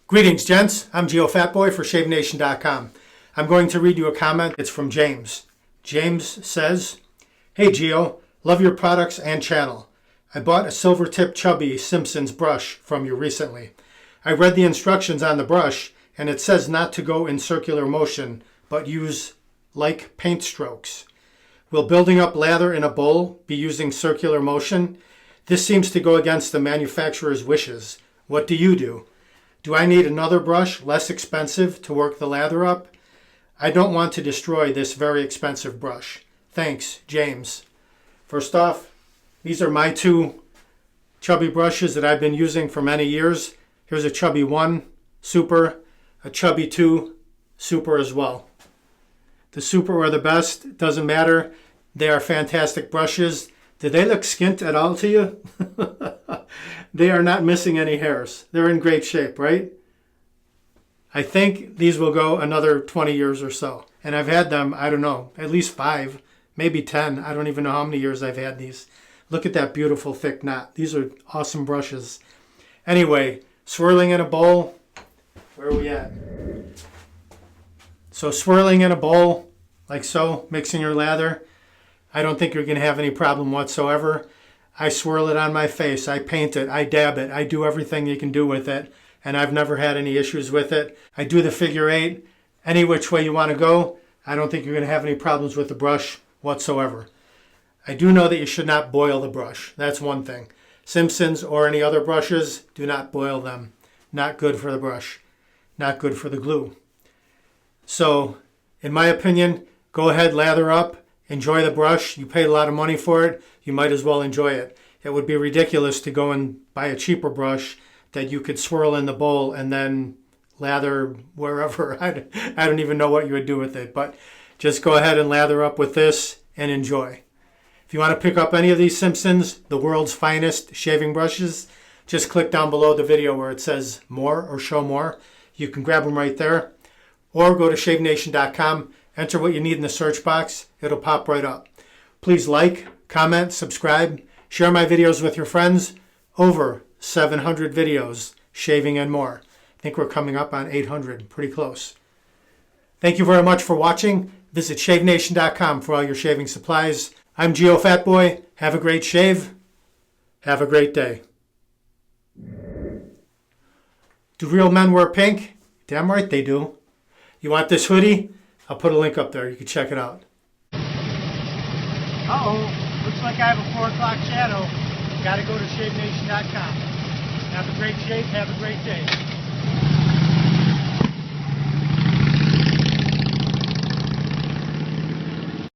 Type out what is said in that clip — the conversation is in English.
Greetings, gents. I'm geofatboy for shavenation.com. I'm going to read you a comment. It's from James. James says, "Hey Geo, love your products and channel. I bought a silver tip chubby Simpsons brush from you recently. I read the instructions on the brush and it says not to go in circular motion, but use like paint strokes. Will building up lather in a bowl be using circular motion? This seems to go against the manufacturer's wishes. What do you do? Do I need another brush, less expensive, to work the lather up? I don't want to destroy this very expensive brush. Thanks, James." First off, these are my two chubby brushes that I've been using for many years. Here's a chubby 1, super, a chubby 2, super as well. The super are the best. It doesn't matter. They are fantastic brushes. Do they look skint at all to you? They are not missing any hairs. They're in great shape, right? I think these will go another 20 years or so. And I've had them, I don't know, at least 5, maybe 10. I don't even know how many years I've had these. Look at that beautiful thick knot. These are awesome brushes. Anyway, swirling in a bowl. Where are we at? So swirling in a bowl, like so, mixing your lather. I don't think you're going to have any problem whatsoever. I swirl it on my face. I paint it. I dab it. I do everything you can do with it. And I've never had any issues with it. I do the figure 8. Any which way you want to go, I don't think you're going to have any problems with the brush whatsoever. I do know that you should not boil the brush. That's one thing. Simpsons or any other brushes, do not boil them. Not good for the brush. Not good for the glue. So, in my opinion, go ahead, lather up. Enjoy the brush. You paid a lot of money for it. You might as well enjoy it. It would be ridiculous to go and buy a cheaper brush that you could swirl in the bowl and then lather wherever. I don't even know what you would do with it. But just go ahead and lather up with this and enjoy. If you want to pick up any of these Simpsons, the world's finest shaving brushes, just click down below the video where it says more or show more. You can grab them right there. Or go to shavenation.com. Enter what you need in the search box. It'll pop right up. Please like, comment, subscribe, share my videos with your friends. Over 700 videos, shaving and more. I think we're coming up on 800, pretty close. Thank you very much for watching. Visit shavenation.com for all your shaving supplies. I'm geofatboy. Have a great shave. Have a great day. Do real men wear pink? Damn right they do. You want this hoodie? I'll put a link up there. You can check it out. Uh-oh. Looks like I have a 4 o'clock shadow. Got to go to shavenation.com. Have a great shave. Have a great day.